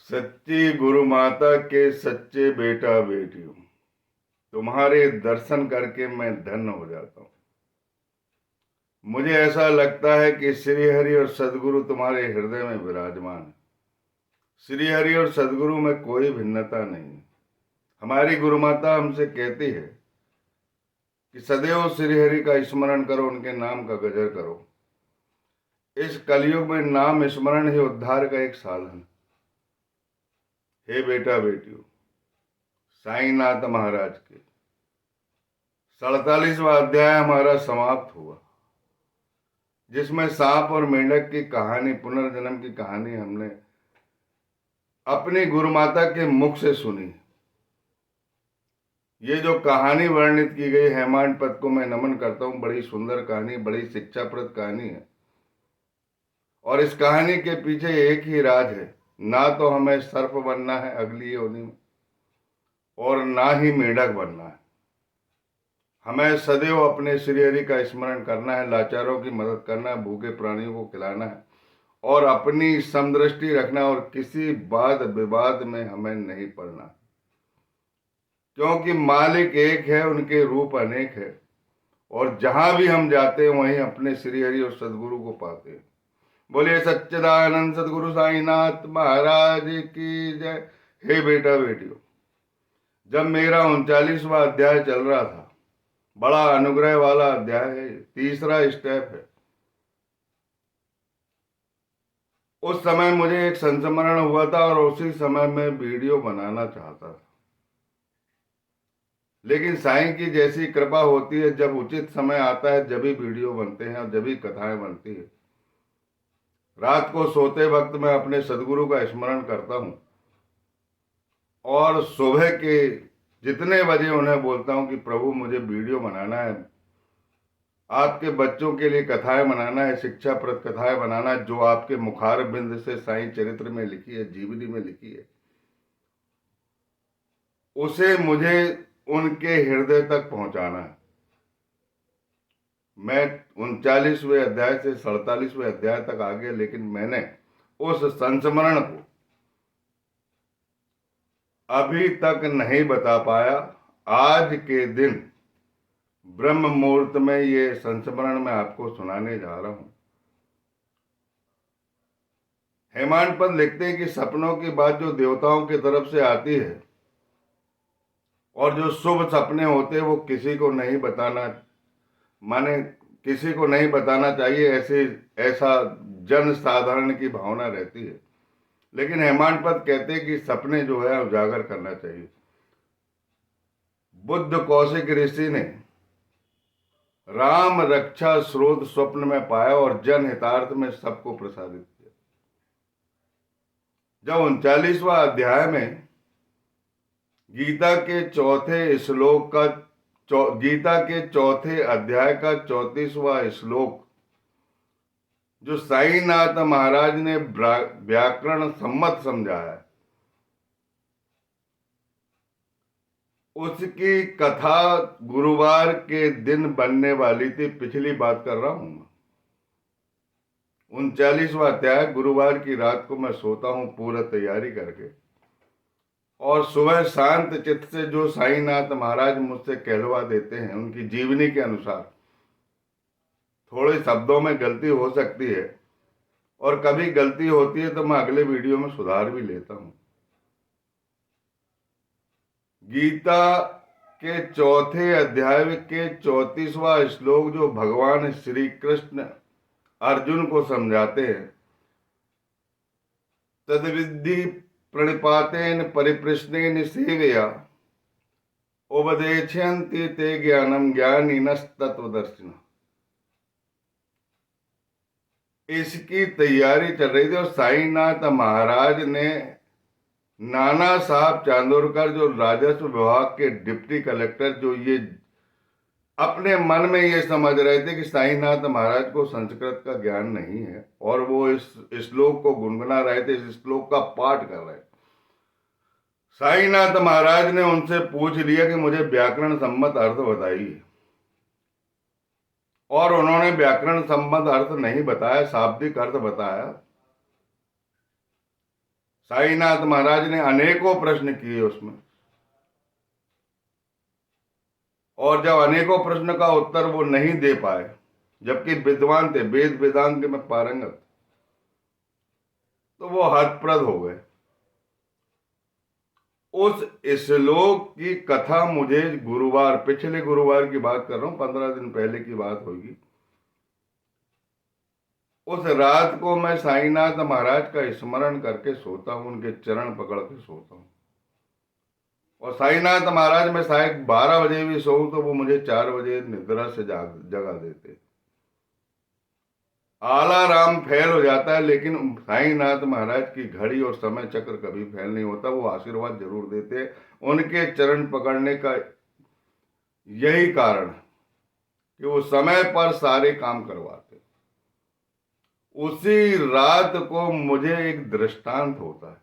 सच्ची गुरु माता के सच्चे बेटा बेटियों, तुम्हारे दर्शन करके मैं धन्य हो जाता हूँ। मुझे ऐसा लगता है कि श्री हरि और सदगुरु तुम्हारे हृदय में विराजमान है। श्री हरि और सदगुरु में कोई भिन्नता नहीं है। हमारी गुरु माता हमसे कहती है कि सदैव श्री हरि का स्मरण करो, उनके नाम का गजर करो। इस कलयुग में नाम स्मरण ही उद्धार का एक साधन है। हे बेटा बेटियों, साईनाथ महाराज के 47वां अध्याय हमारा समाप्त हुआ, जिसमें सांप और मेंढक की कहानी, पुनर्जन्म की कहानी हमने अपनी गुरु माता के मुख से सुनी। ये जो कहानी वर्णित की गई, हेमांड पद को मैं नमन करता हूं। बड़ी सुंदर कहानी, बड़ी शिक्षाप्रद कहानी है। और इस कहानी के पीछे एक ही राज है। ना तो हमें सर्प बनना है अगली योनि में, और ना ही मेढक बनना है। हमें सदैव अपने श्री हरि का स्मरण करना है, लाचारों की मदद करना है, भूखे प्राणियों को खिलाना है, और अपनी समदृष्टि रखना, और किसी वाद विवाद में हमें नहीं पड़ना, क्योंकि मालिक एक है, उनके रूप अनेक है। और जहां भी हम जाते हैं वहीं अपने श्री हरि और सदगुरु को पाते हैं। बोलिए सच्चिदानंद सदगुरु साईनाथ महाराज की जय। हे बेटा बेटियों, जब मेरा 39वां अध्याय चल रहा था, बड़ा अनुग्रह वाला अध्याय है, तीसरा स्टेप है, उस समय मुझे एक संस्मरण हुआ था और उसी समय मैं वीडियो बनाना चाहता था। लेकिन साईं की जैसी कृपा होती है, जब उचित समय आता है जब ही वीडियो बनते हैं और जब ही कथाएं बनती है। रात को सोते वक्त मैं अपने सदगुरु का स्मरण करता हूं, और सुबह के जितने बजे उन्हें बोलता हूं कि प्रभु मुझे वीडियो बनाना है, आपके बच्चों के लिए कथाएं बनाना है, शिक्षाप्रद कथाएं बनाना है, जो आपके मुखार बिंद से साईं चरित्र में लिखी है, जीवनी में लिखी है, उसे मुझे उनके हृदय तक पहुंचाना है। मैं 39वें अध्याय से 47वें अध्याय तक आ गया, लेकिन मैंने उस संस्मरण को अभी तक नहीं बता पाया। आज के दिन ब्रह्म मुहूर्त में ये संस्मरण मैं आपको सुनाने जा रहा हूं। हेमांड पद लिखते हैं कि सपनों की बात जो देवताओं की तरफ से आती है, और जो शुभ सपने होते हैं, वो किसी को नहीं बताना, माने किसी को नहीं बताना चाहिए, ऐसा जन साधारण की भावना रहती है। लेकिन हेमांड पद कहते हैं कि सपने जो है उजागर करना चाहिए। बुद्ध कौशिक ऋषि ने राम रक्षा स्रोत स्वप्न में पाया और जन हितार्थ में सबको प्रसादित किया। जब 39वां अध्याय में गीता के चौथे अध्याय का 34वां श्लोक, जो साईनाथ महाराज ने व्याकरण सम्मत समझाया, उसकी कथा गुरुवार के दिन बनने वाली थी। पिछली बात कर रहा हूं मैं। 39वां अध्याय गुरुवार की रात को मैं सोता हूं पूरा तैयारी करके, और सुबह शांत चित्त से जो साईनाथ महाराज मुझसे कहलवा देते हैं, उनकी जीवनी के अनुसार, थोड़े शब्दों में गलती हो सकती है, और कभी गलती होती है तो मैं अगले वीडियो में सुधार भी लेता हूं। गीता के चौथे अध्याय के 34वां श्लोक, जो भगवान श्री कृष्ण अर्जुन को समझाते हैं, तद्विद्धि प्रणिपातेन परिप्रश्नेन सेवया उपदेशयन्ति ते ज्ञानम ज्ञानिनस्तत्वदर्शिनः। इसकी तैयारी चल रही थी, और साईनाथ महाराज ने नाना साहब चांदोरकर, जो राजस्व विभाग के डिप्टी कलेक्टर, जो ये अपने मन में ये समझ रहे थे कि साईनाथ महाराज को संस्कृत का ज्ञान नहीं है, और वो इस श्लोक को गुनगुना रहे थे, इस श्लोक का पाठ कर रहे थे। साईनाथ महाराज ने उनसे पूछ लिया कि मुझे व्याकरण सम्मत अर्थ बताइए, और उन्होंने व्याकरण सम्मत अर्थ नहीं बताया, शाब्दिक अर्थ बताया। साईनाथ महाराज ने अनेकों प्रश्न किए उसमें, और जब अनेकों प्रश्न का उत्तर वो नहीं दे पाए, जबकि विद्वान थे, वेद वेदांत में पारंगत, तो वो हतप्रद हो गए। उस श्लोक की कथा मुझे गुरुवार, पिछले गुरुवार की बात कर रहा हूं, 15 दिन पहले की बात होगी, उस रात को मैं साईनाथ महाराज का स्मरण करके सोता हूं, उनके चरण पकड़ के सोता हूं। और साईनाथ महाराज में शायद 12 बजे भी सोऊं तो वो मुझे 4 बजे निद्रा से जगा देते। आलाराम फेल हो जाता है, लेकिन साईनाथ महाराज की घड़ी और समय चक्र कभी फेल नहीं होता। वो आशीर्वाद जरूर देते हैं। उनके चरण पकड़ने का यही कारण है कि वो समय पर सारे काम करवाते। उसी रात को मुझे एक दृष्टांत होता है।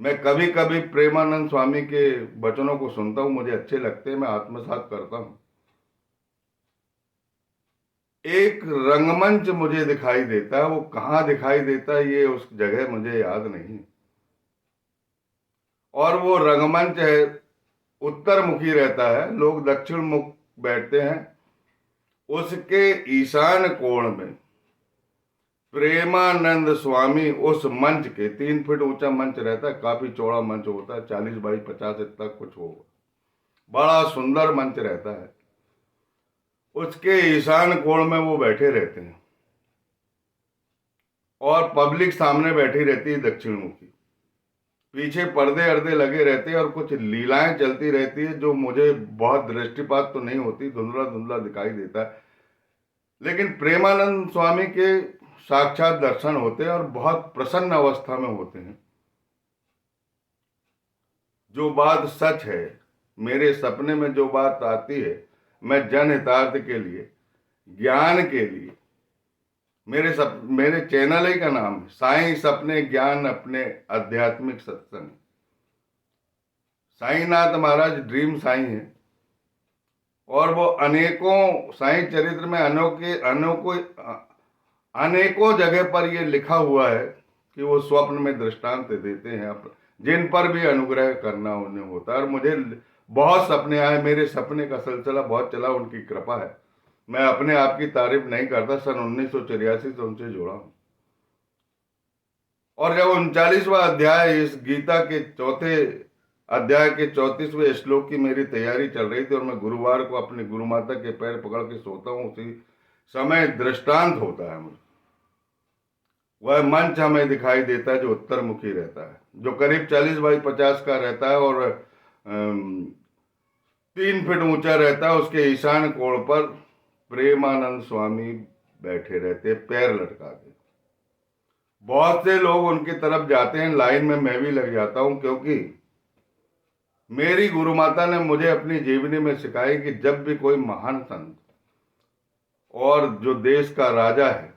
मैं कभी कभी प्रेमानंद स्वामी के वचनों को सुनता हूं, मुझे अच्छे लगते हैं, मैं आत्मसात करता हूं। एक रंगमंच मुझे दिखाई देता है, वो कहां दिखाई देता है ये उस जगह मुझे याद नहीं, और वो रंगमंच है, उत्तर मुखी रहता है, लोग दक्षिण मुख बैठते हैं। उसके ईशान कोण में प्रेमानंद स्वामी उस मंच के, 3 फीट ऊंचा मंच रहता है, काफी चौड़ा मंच होता है, 40 बाई 50 इतना कुछ होगा, बड़ा सुंदर मंच रहता है। उसके ईशान कोण में वो बैठे रहते हैं और पब्लिक सामने बैठी रहती है दक्षिण मुखी। पीछे पर्दे अर्दे लगे रहते हैं और कुछ लीलाएं चलती रहती है, जो मुझे बहुत दृष्टिपात तो नहीं होती, धुंधला धुंधला दिखाई देता है, लेकिन प्रेमानंद स्वामी के साक्षात दर्शन होते हैं और बहुत प्रसन्न अवस्था में होते हैं। जो बात सच है, मेरे सपने में जो बात आती है, मैं जनहितार्थ के लिए, ज्ञान के लिए, मेरे चैनल ही का नाम है साईं सपने ज्ञान अपने आध्यात्मिक सत्संग। साईनाथ महाराज ड्रीम साईं है, और वो अनेकों साईं चरित्र में अनेकों जगह पर ये लिखा हुआ है कि वो स्वप्न में दृष्टांत देते हैं, जिन पर भी अनुग्रह करना उन्हें होता है। और मुझे बहुत सपने आए, मेरे सपने का सिलसिला बहुत चला, उनकी कृपा है। मैं अपने आप की तारीफ नहीं करता, सन 1983 से उनसे जुड़ा हूं। और जब 39वां अध्याय इस गीता के चौथे अध्याय के 34वें श्लोक की मेरी तैयारी चल रही थी, और मैं गुरुवार को अपने गुरु माता के पैर पकड़ के सोता हूं, उसी समय दृष्टांत होता है मुझे। वह मंच हमें दिखाई देता है जो उत्तर मुखी रहता है, जो करीब 40 बाई 50 का रहता है और 3 फीट ऊंचा रहता है। उसके ईशान कोण पर प्रेमानंद स्वामी बैठे रहते, पैर लटका के। बहुत से लोग उनकी तरफ जाते हैं, लाइन में मैं भी लग जाता हूं, क्योंकि मेरी गुरु माता ने मुझे अपनी जीवनी में सिखाई कि जब भी कोई महान संत और जो देश का राजा है,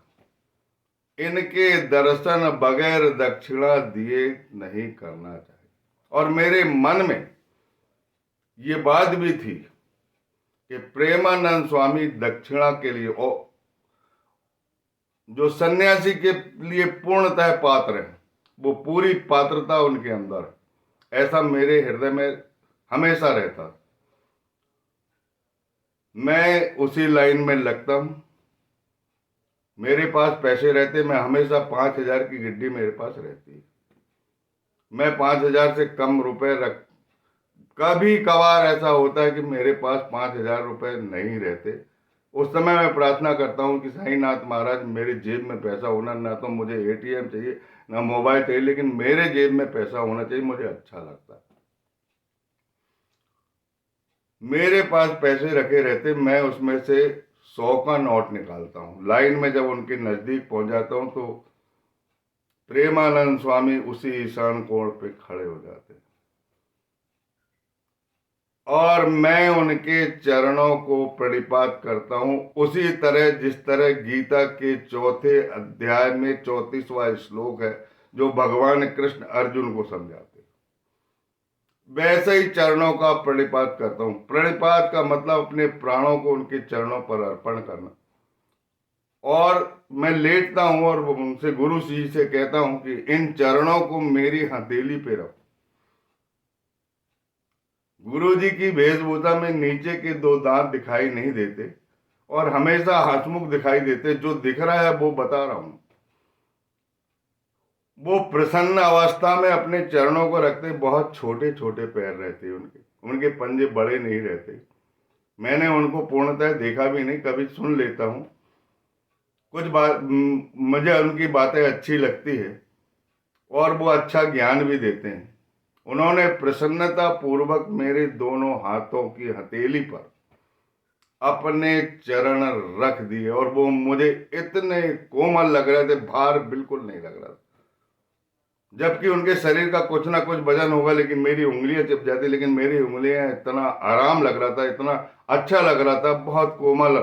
इनके दर्शन बगैर दक्षिणा दिए नहीं करना चाहिए। और मेरे मन में ये बात भी थी कि प्रेमानंद स्वामी दक्षिणा के लिए, और जो सन्यासी के लिए पूर्णतः पात्र है, वो पूरी पात्रता उनके अंदर है, ऐसा मेरे हृदय में हमेशा रहता। मैं उसी लाइन में लगता हूं। मेरे पास पैसे रहते, मैं हमेशा 5,000 की गिड्डी मेरे पास रहती। मैं 5,000 से कम रुपए रख, कभी कभार ऐसा होता है कि मेरे पास 5,000 रुपए नहीं रहते। उस समय मैं प्रार्थना करता हूं कि साईनाथ महाराज, मेरे जेब में पैसा होना, ना तो मुझे एटीएम चाहिए ना मोबाइल चाहिए, लेकिन मेरे जेब में पैसा होना चाहिए, मुझे अच्छा लगता है। मेरे पास पैसे रखे रहते, मैं उसमें से 100 का नोट निकालता हूं। लाइन में जब उनके नजदीक पहुंच जाता हूं तो प्रेमानंद स्वामी उसी ईशान कोण पे खड़े हो जाते, और मैं उनके चरणों को प्रणिपात करता हूं, उसी तरह जिस तरह गीता के चौथे अध्याय में 34वां श्लोक है, जो भगवान कृष्ण अर्जुन को समझाते, वैसे ही चरणों का प्रणिपात करता हूं। प्रणिपात का मतलब अपने प्राणों को उनके चरणों पर अर्पण करना। और मैं लेटता हूं और उनसे गुरु जी से कहता हूं कि इन चरणों को मेरी हथेली पे रखो। गुरु जी की वेशभूषा में नीचे के दो दांत दिखाई नहीं देते और हमेशा हंसमुख दिखाई देते। जो दिख रहा है वो बता रहा हूं। वो प्रसन्न अवस्था में अपने चरणों को रखते। बहुत छोटे छोटे पैर रहते उनके, उनके पंजे बड़े नहीं रहते। मैंने उनको पूर्णतः देखा भी नहीं, कभी सुन लेता हूं। कुछ बात मुझे उनकी बातें अच्छी लगती है और वो अच्छा ज्ञान भी देते हैं। उन्होंने प्रसन्नता पूर्वक मेरे दोनों हाथों की हथेली पर अपने चरण रख दिए और वो मुझे इतने कोमल लग रहे थे, भार बिल्कुल नहीं लग रहा था। जबकि उनके शरीर का कुछ ना कुछ वजन होगा, लेकिन मेरी उंगलियां चिप जाती। लेकिन मेरी उंगलियां, इतना आराम लग रहा था, इतना अच्छा लग रहा था, बहुत कोमल,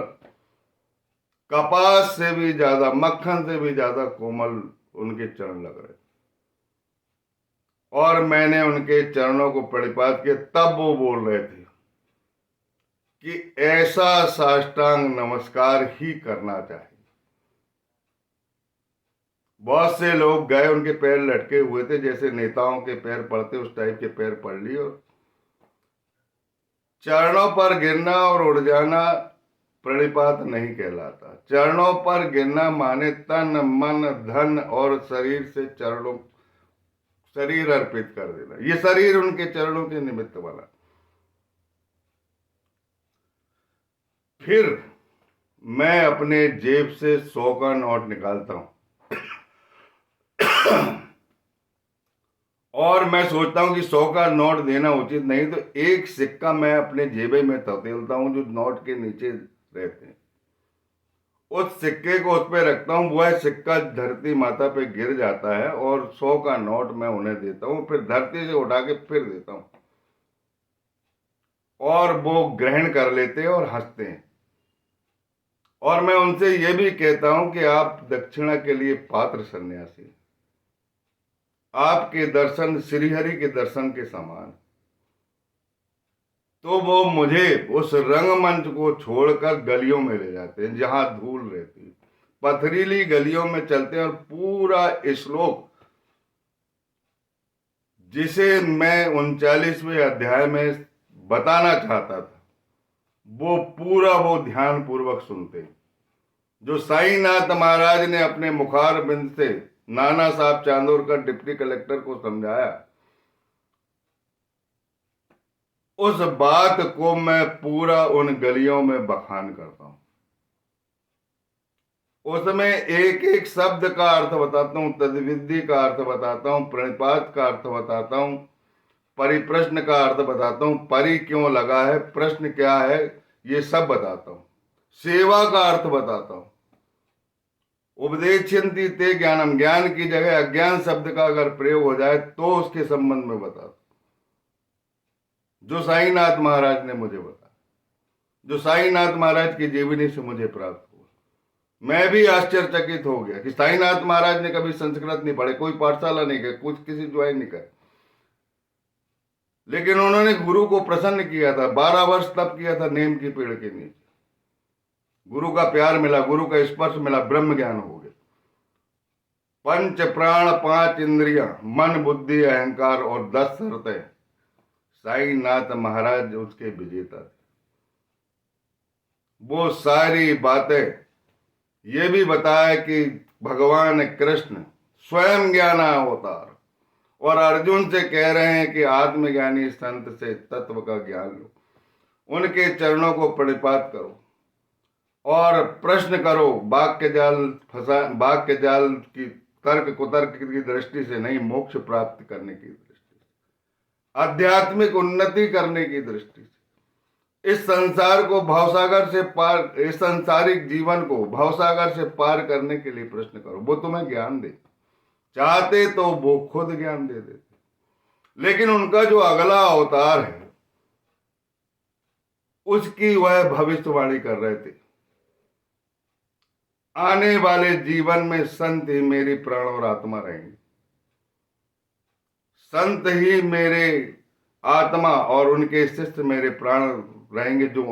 कपास से भी ज्यादा, मक्खन से भी ज्यादा कोमल उनके चरण लग रहे। और मैंने उनके चरणों को प्रणिपात किया। तब वो बोल रहे थे कि ऐसा साष्टांग नमस्कार ही करना चाहिए। बहुत से लोग गए, उनके पैर लटके हुए थे, जैसे नेताओं के पैर पड़ते उस टाइप के पैर पड़ लिए। और चरणों पर गिरना और उड़ जाना प्रणिपात नहीं कहलाता। चरणों पर गिरना माने तन मन धन और शरीर से चरणों, शरीर अर्पित कर देना। ये शरीर उनके चरणों के निमित्त बना। फिर मैं अपने जेब से 100 का नोट निकालता हूं और मैं सोचता हूं कि 100 का नोट देना उचित नहीं, तो एक सिक्का मैं अपने जेबे में धकेलता हूं जो नोट के नीचे रहते हैं। उस सिक्के को उस पे रखता हूं, वह सिक्का धरती माता पे गिर जाता है और 100 का नोट मैं उन्हें देता हूं। फिर धरती से उठा के फिर देता हूं और वो ग्रहण कर लेते हैं और हंसते हैं। और मैं उनसे ये भी कहता हूं कि आप दक्षिणा के लिए पात्र सन्यासी, आपके दर्शन श्रीहरि के दर्शन के समान। तो वो मुझे उस रंगमंच को छोड़कर गलियों में ले जाते हैं जहां धूल रहती। पथरीली गलियों में चलते हैं और पूरा श्लोक जिसे मैं 39वें अध्याय में बताना चाहता था, वो पूरा वो ध्यान पूर्वक सुनते। जो साईनाथ महाराज ने अपने मुखार बिंद से नाना साहब चांदोरकर डिप्टी कलेक्टर को समझाया, उस बात को मैं पूरा उन गलियों में बखान करता हूं। उसमें एक एक शब्द का अर्थ बताता हूं, तद्विधि का अर्थ बताता हूं, प्रणिपात का अर्थ बताता हूं, परिप्रश्न का अर्थ बताता हूं, परि क्यों लगा है, प्रश्न क्या है, ये सब बताता हूं। सेवा का अर्थ बताता हूं। उपदेशयन्ति ते ज्ञानम, ज्ञान की जगह अज्ञान शब्द का अगर प्रयोग हो जाए तो उसके संबंध में बताता, जो साईनाथ महाराज ने मुझे बताया, जो साईनाथ महाराज की जीवनी से मुझे प्राप्त हुआ। मैं भी आश्चर्यचकित हो गया कि साईनाथ महाराज ने कभी संस्कृत नहीं पढ़े, कोई पाठशाला नहीं गए, कुछ किसी ज्वाइन नहीं करे, लेकिन उन्होंने गुरु को प्रसन्न किया था। 12 वर्ष तप किया था नीम की पेड़ के नीचे। गुरु का प्यार मिला, गुरु का स्पर्श मिला, ब्रह्म ज्ञान हो गया। पंच प्राण 5 इंद्रियां, मन बुद्धि अहंकार और 10 शर्तें, साईनाथ महाराज उसके विजेता थे। वो सारी बातें ये भी बताया कि भगवान कृष्ण स्वयं ज्ञान अवतार, और अर्जुन से कह रहे हैं कि आत्मज्ञानी संत से तत्व का ज्ञान लो, उनके चरणों को प्रणिपात करो और प्रश्न करो। वाक्य जाल की तर्क कुतर्क की दृष्टि से नहीं, मोक्ष प्राप्त करने की दृष्टि से, आध्यात्मिक उन्नति करने की दृष्टि से, इस संसार को भवसागर से पार, इस संसारिक जीवन को भवसागर से पार करने के लिए प्रश्न करो। वो तुम्हें ज्ञान दे, चाहते तो वो खुद ज्ञान दे देते। लेकिन उनका जो अगला अवतार है उसकी वह भविष्यवाणी कर रहे थे, आने वाले जीवन में संत ही मेरी प्राण और आत्मा रहेंगे, संत ही मेरे आत्मा और उनके शिष्य मेरे प्राण रहेंगे, जो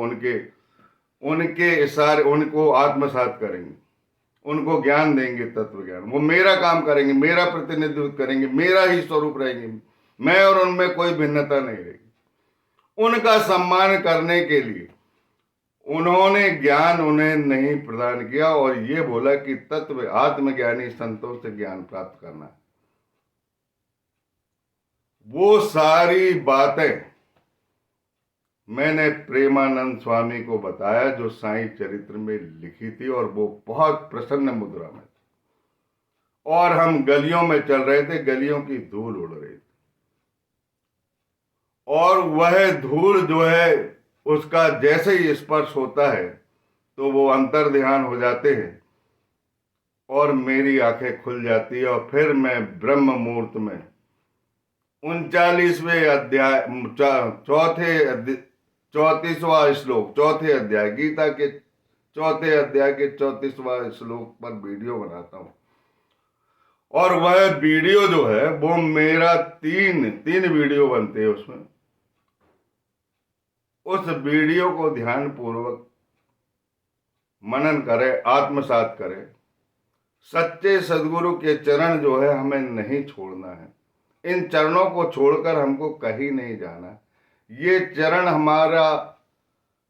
उनके इशारे उनको आत्मसात करेंगे। उनको ज्ञान देंगे, तत्व ज्ञान। वो मेरा काम करेंगे, मेरा प्रतिनिधित्व करेंगे, मेरा ही स्वरूप रहेंगे, मैं और उनमें कोई भिन्नता नहीं रहेगी। उनका सम्मान करने के लिए उन्होंने ज्ञान उन्हें नहीं प्रदान किया और ये बोला कि तत्व आत्मज्ञानी संतों से ज्ञान प्राप्त करना है। वो सारी बातें मैंने प्रेमानंद स्वामी को बताया जो साईं चरित्र में लिखी थी, और वो बहुत प्रसन्न मुद्रा में थी। और हम गलियों में चल रहे थे, गलियों की धूल उड़ रही थी, और वह धूल जो है उसका जैसे ही स्पर्श होता है तो वो अंतर ध्यान हो जाते हैं और मेरी आंखें खुल जाती है, और फिर मैं ब्रह्म मुहूर्त में 39वें अध्याय 34वां श्लोक, चौथे अध्याय, गीता के चौथे अध्याय के 34वां श्लोक पर वीडियो बनाता हूं। और वह वीडियो जो है वो मेरा तीन वीडियो बनते हैं उसमें। उस वीडियो को ध्यान पूर्वक मनन करें, आत्मसात करें। सच्चे सदगुरु के चरण जो है हमें नहीं छोड़ना है। इन चरणों को छोड़कर हमको कहीं नहीं जाना। ये चरण हमारा,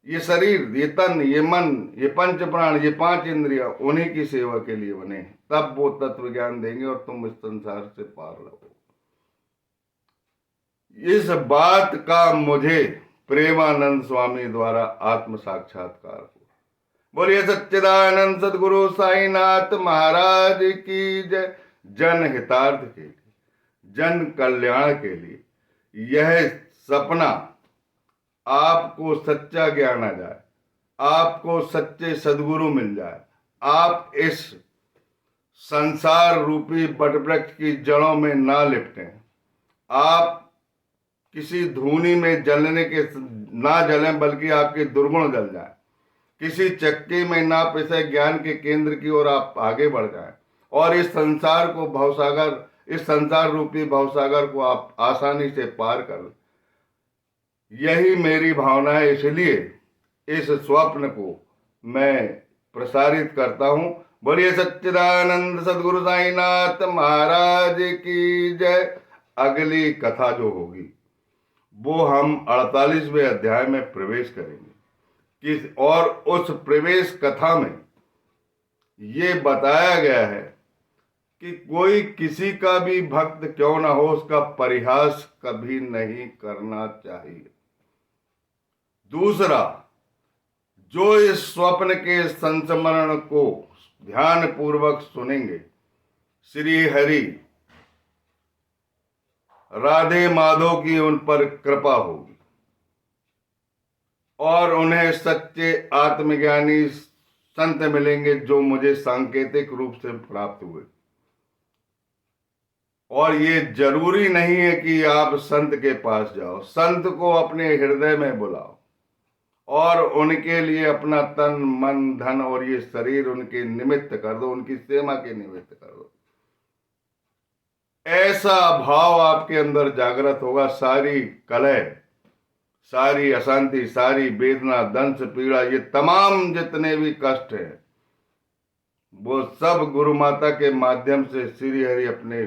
ये शरीर, ये तन, ये मन, ये पंच प्राण, ये 5 इंद्रियां उन्हीं की सेवा के लिए बने हैं। तब वो तत्व ज्ञान देंगे और तुम इस संसार से पार रहो। इस बात का मुझे प्रेमानंद स्वामी द्वारा आत्म साक्षात्कार हुआ। बोलिए सच्चिदानंद सदगुरु साईनाथ महाराज की जय। जन हितार्थ के लिए, जन कल्याण के लिए यह सपना, आपको सच्चा ज्ञान आ जाए, आपको सच्चे सदगुरु मिल जाए, आप इस संसार रूपी वटवृक्ष की जड़ों में ना लिपटें, आप किसी धूनी में जलने के ना जलें, बल्कि आपके दुर्गुण जल जाए। किसी चक्की में ना पिसे, ज्ञान के केंद्र की ओर आप आगे बढ़ जाएं, और इस संसार को भवसागर, इस संसार रूपी भवसागर को आप आसानी से पार कर लें। यही मेरी भावना है, इसलिए इस स्वप्न को मैं प्रसारित करता हूं। बोलिए सच्चिदानंद सदगुरु साईनाथ महाराज की जय। अगली कथा जो होगी वो हम 48वें अध्याय में प्रवेश करेंगे और उस प्रवेश कथा में ये बताया गया है कि कोई किसी का भी भक्त क्यों ना हो, उसका परिहास कभी नहीं करना चाहिए। दूसरा, जो इस स्वप्न के संस्मरण को ध्यान पूर्वक सुनेंगे, श्री हरि राधे माधव की उन पर कृपा होगी और उन्हें सच्चे आत्मज्ञानी संत मिलेंगे जो मुझे सांकेतिक रूप से प्राप्त हुए। और ये जरूरी नहीं है कि आप संत के पास जाओ, संत को अपने हृदय में बुलाओ और उनके लिए अपना तन मन धन और ये शरीर उनके निमित्त कर दो, उनकी सेवा के निमित्त कर दो। ऐसा भाव आपके अंदर जागृत होगा, सारी कलह, सारी अशांति, सारी वेदना, दंश पीड़ा, ये तमाम जितने भी कष्ट हैं वो सब गुरु माता के माध्यम से श्री हरि अपने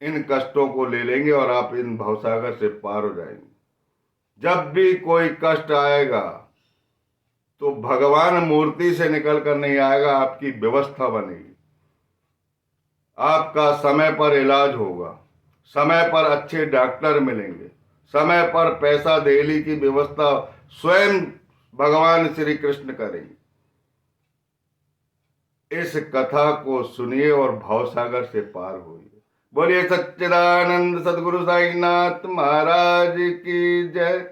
इन कष्टों को ले लेंगे और आप इन भवसागर से पार हो जाएंगे। जब भी कोई कष्ट आएगा तो भगवान मूर्ति से निकल कर नहीं आएगा, आपकी व्यवस्था बनेगी, आपका समय पर इलाज होगा, समय पर अच्छे डॉक्टर मिलेंगे, समय पर पैसा देली की व्यवस्था स्वयं भगवान श्री कृष्ण करेंगे। इस कथा को सुनिए और भवसागर से पार होइए। बोलिए सच्चिदानंद सदगुरु साईनाथ महाराज की जय।